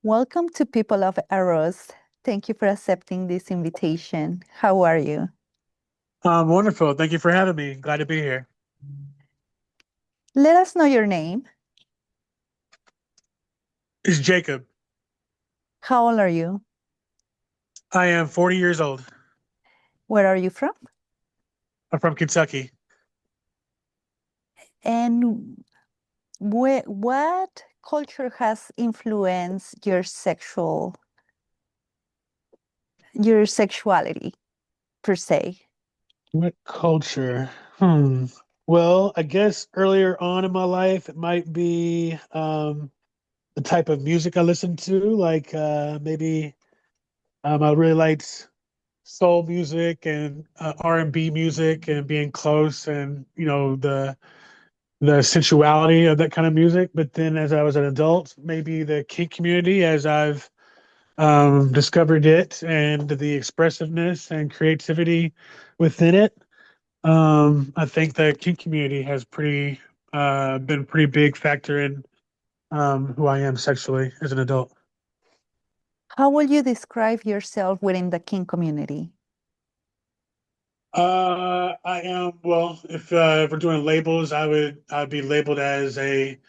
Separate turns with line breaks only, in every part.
Welcome to People of Eros. Thank you for accepting this invitation. How are you?
Wonderful. Thank you for having me. Glad to be here.
Let us know your name.
It's Jacob.
How old are you?
I am 40 years old.
Where are you from?
I'm from Kentucky.
And what culture has influenced your sexuality per se?
What culture? Hmm. Well, I guess earlier on in my life, it might be the type of music I listened to. Like maybe I really liked soul music and R&B music and being close and the sensuality of that kind of music. But then as I was an adult, maybe the kink community as I've discovered it and the expressiveness and creativity within it. I think the kink community has pretty been a pretty big factor in who I am sexually as an adult.
How will you describe yourself within the King community?
I am well. If we're doing labels, I'd be labeled as a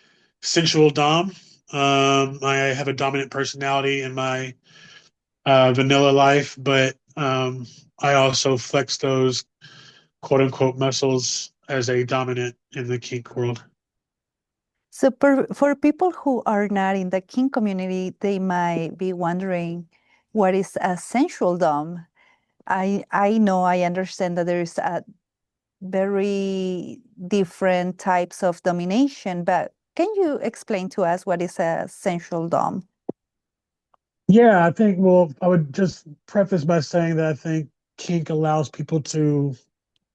sensual dom. I have a dominant personality in my vanilla life, but I also flex those quote unquote muscles as a dominant in the kink world.
So, for people who are not in the King community, they might be wondering what is a sensual dom. I know I understand that there is a very different types of domination, but can you explain to us what is a sensual dom?
Yeah, I think, well, I would just preface by saying that I think kink allows people to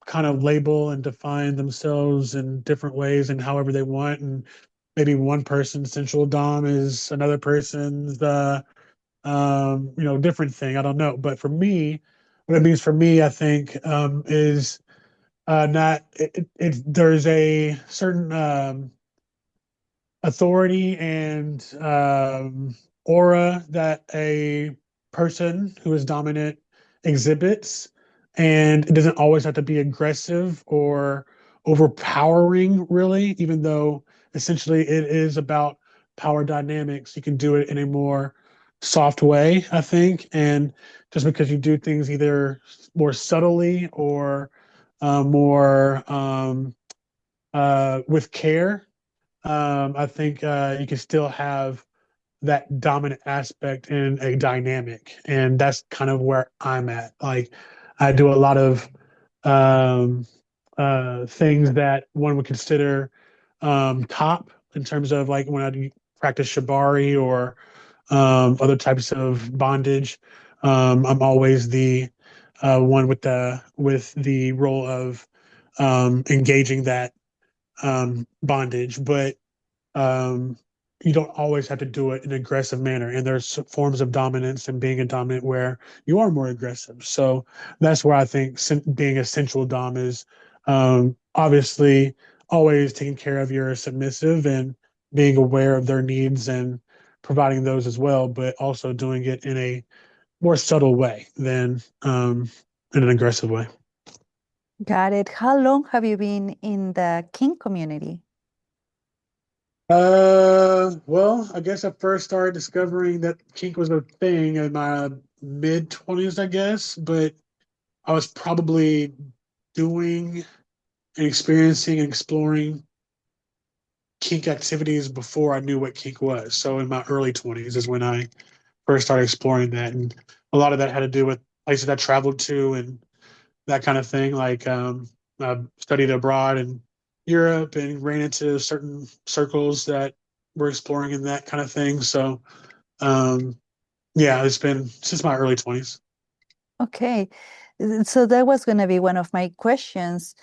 kind of label and define themselves in different ways and however they want. And maybe one person's sensual dom is another person's different thing. I don't know. But for me, what it means for me, I think, is not there's a certain authority and aura that a person who is dominant exhibits. And it doesn't always have to be aggressive or overpowering, really, even though essentially it is about power dynamics. You can do it in a more soft way, I think. And just because you do things either more subtly or more with care, I think you can still have that dominant aspect in a dynamic, and that's kind of where I'm at. Like, I do a lot of um, things that one would consider top in terms of like when I do practice shibari or other types of bondage. I'm always the one with the role of engaging that bondage, but um, you don't always have to do it in an aggressive manner. And there's forms of dominance and being a dominant where you are more aggressive. So that's where I think being a sensual dom is obviously always taking care of your submissive and being aware of their needs and providing those as well, but also doing it in a more subtle way than in an aggressive way.
Got it. How long have you been in the King community?
Well, I guess I first started discovering that kink was a thing in my mid 20s, I guess, but I was probably doing and experiencing and exploring kink activities before I knew what kink was. So in my early 20s is when I first started exploring that. And a lot of that had to do with places I traveled to and that kind of thing. Like I studied abroad in Europe and ran into certain circles that were exploring in that kind of thing. So um, yeah, it's been since my early 20s.
Okay. So that was going to be one of my questions.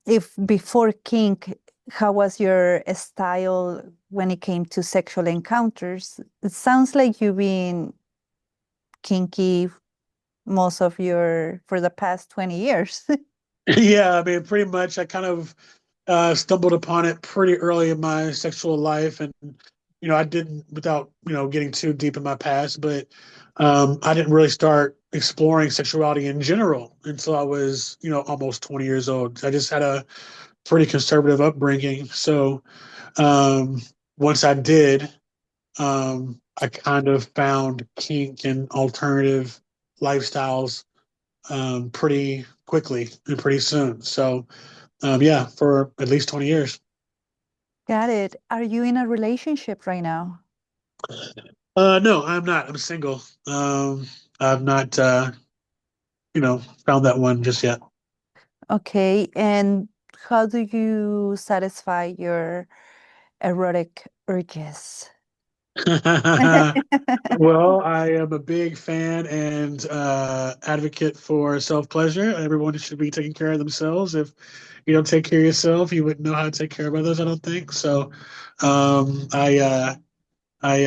If before kink, how was your style when it came to sexual encounters? It sounds like you've been kinky most of your for the past 20 years.
Yeah, I mean, pretty much I kind of stumbled upon it pretty early in my sexual life and I didn't, without, getting too deep in my past, but I didn't really start exploring sexuality in general until I was, almost 20 years old. I just had a pretty conservative upbringing. So um, once I did, I kind of found kink and alternative lifestyles pretty quickly and pretty soon. So, yeah, for at least 20 years.
Got it. Are you in a relationship right now?
No, I'm not. I'm single. I've not, found that one just yet.
Okay. And how do you satisfy your erotic urges?
Well, I am a big fan and advocate for self-pleasure. Everyone should be taking care of themselves. If you don't take care of yourself, you wouldn't know how to take care of others, I don't think. So, um, I uh, I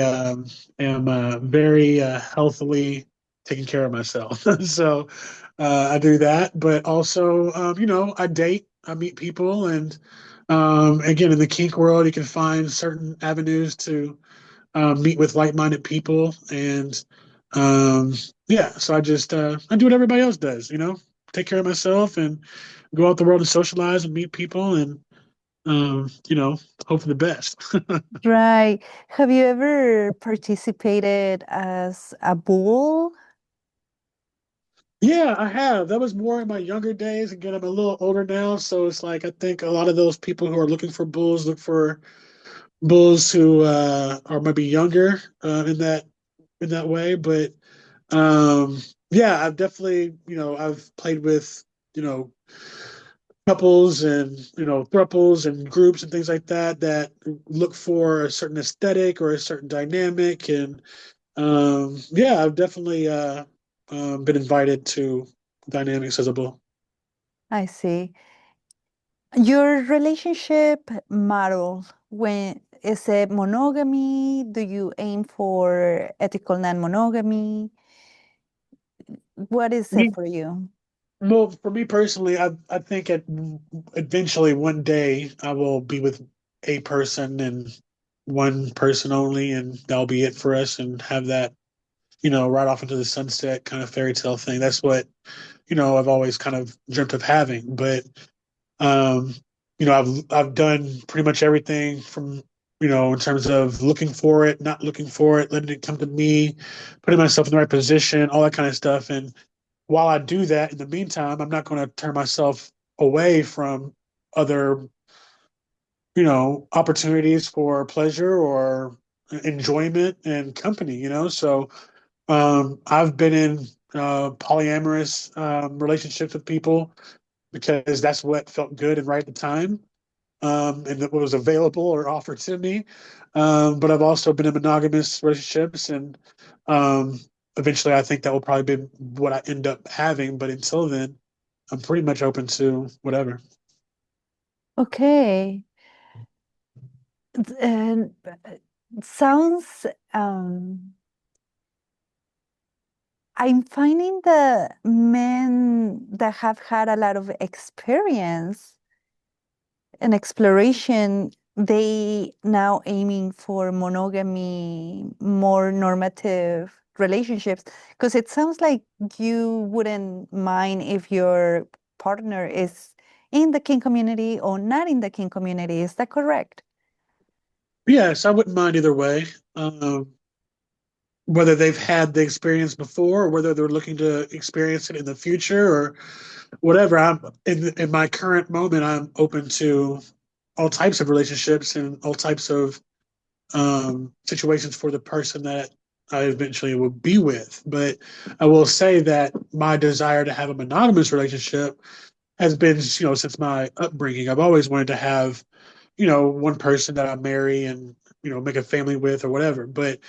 am very healthily taking care of myself. So, I do that, but also, I date, I meet people, and again, in the kink world, you can find certain avenues to meet with like-minded people, and um, yeah. So I do what everybody else does, take care of myself and go out the world and socialize and meet people, and hope for the best.
Right. Have you ever participated as a bull?
Yeah, I have. That was more in my younger days. Again, I'm a little older now, so it's like I think a lot of those people who are looking for bulls look for bulls who are maybe younger in that way. But yeah, I've definitely, I've played with, you know, couples and, thruples and groups and things like that look for a certain aesthetic or a certain dynamic. And yeah, I've definitely been invited to dynamics as a bull.
I see. Your relationship model, when is it monogamy? Do you aim for ethical non-monogamy? What is it
Me,
for you?
well, for me personally, I think eventually one day I will be with a person and one person only, and that'll be it for us, and have that, right off into the sunset kind of fairy tale thing. That's what, I've always kind of dreamt of having. But um, I've done pretty much everything from, in terms of looking for it, not looking for it, letting it come to me, putting myself in the right position, all that kind of stuff. And while I do that, in the meantime, I'm not going to turn myself away from other, opportunities for pleasure or enjoyment and company, So I've been in polyamorous relationships with people because that's what felt good and right at the time, and that was available or offered to me. But I've also been in monogamous relationships, and um, eventually, I think that will probably be what I end up having. But until then, I'm pretty much open to whatever.
Okay. And sounds I'm finding the men that have had a lot of experience and exploration, they now aiming for monogamy, more normative relationships. Because it sounds like you wouldn't mind if your partner is in the king community or not in the king community. Is that correct?
Yes, I wouldn't mind either way. Whether they've had the experience before or whether they're looking to experience it in the future or whatever. I'm in my current moment, I'm open to all types of relationships and all types of situations for the person that I eventually will be with. But I will say that my desire to have a monogamous relationship has been, since my upbringing. I've always wanted to have, one person that I marry and, make a family with or whatever. But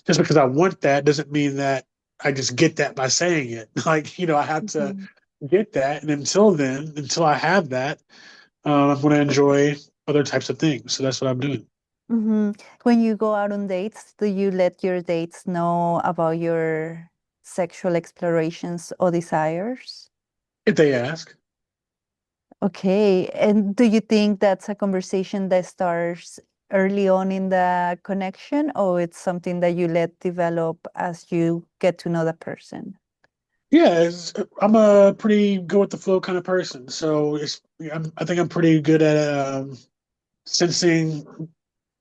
just because I want that doesn't mean that I just get that by saying it. Like, I have to
Mhm.
get that. And until then, until I have that, I'm going to enjoy other types of things. So that's what I'm doing.
Hmm. When you go out on dates, do you let your dates know about your sexual explorations or desires?
If they ask.
Okay. And do you think that's a conversation that starts early on in the connection, or it's something that you let develop as you get to know the person?
Yeah, I'm a pretty go with the flow kind of person. So I think I'm pretty good at sensing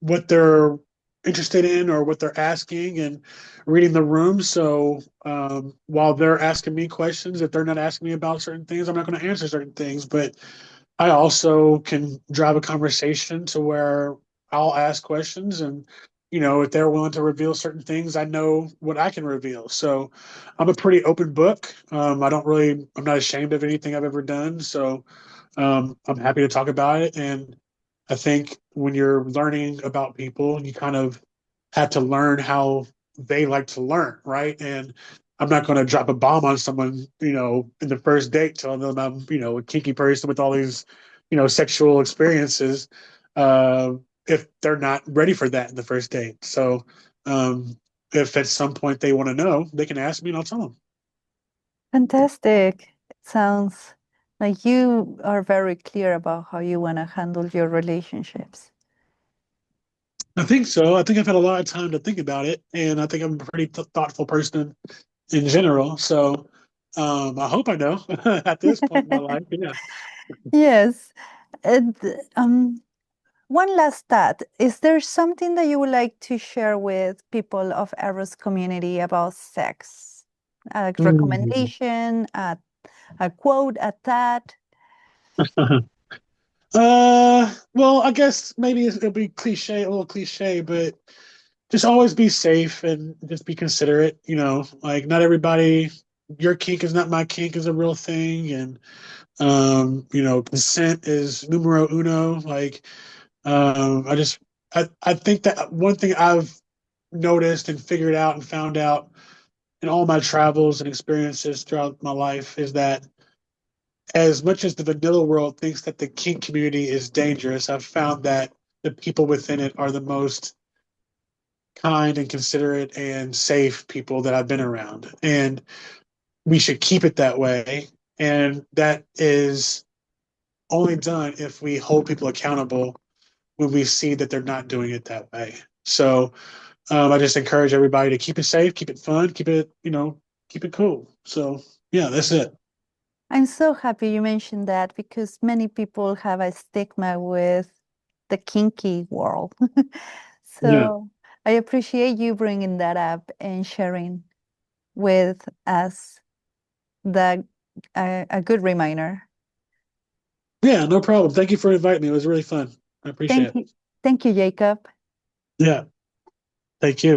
what they're interested in or what they're asking and reading the room. So while they're asking me questions, if they're not asking me about certain things, I'm not going to answer certain things. But I also can drive a conversation to where I'll ask questions and if they're willing to reveal certain things, I know what I can reveal. So I'm a pretty open book. I'm not ashamed of anything I've ever done. So I'm happy to talk about it. And I think when you're learning about people, you kind of have to learn how they like to learn, right? And I'm not going to drop a bomb on someone, in the first date, telling them I'm, a kinky person with all these, sexual experiences, if they're not ready for that in the first date. So, if at some point they want to know, they can ask me and I'll tell them.
Fantastic. It sounds like you are very clear about how you want to handle your relationships.
I think so. I think I've had a lot of time to think about it, and I think I'm a pretty thoughtful person in general. So, I hope I know at this point in my life. Yeah.
Yes. And, one last thought. Is there something that you would like to share with people of Eros community about sex? A
Hmm.
recommendation, a quote, a thought?
Well, I guess maybe it'll be cliche, a little cliche, but just always be safe and just be considerate. Like not everybody, your kink is not my kink is a real thing, and consent is numero uno. Like, I think that one thing I've noticed and figured out and found out in all my travels and experiences throughout my life is that as much as the vanilla world thinks that the kink community is dangerous, I've found that the people within it are the most kind and considerate and safe people that I've been around. And we should keep it that way. And that is only done if we hold people accountable when we see that they're not doing it that way. So I just encourage everybody to keep it safe, keep it fun, keep it cool. So yeah, that's it.
I'm so happy you mentioned that because many people have a stigma with the kinky world.
Yeah.
So I appreciate you bringing that up and sharing with us the a good reminder.
Yeah, no problem. Thank you for inviting me. It was really fun. I appreciate
Thank
it.
you. Thank you, Jacob.
Yeah. Thank you.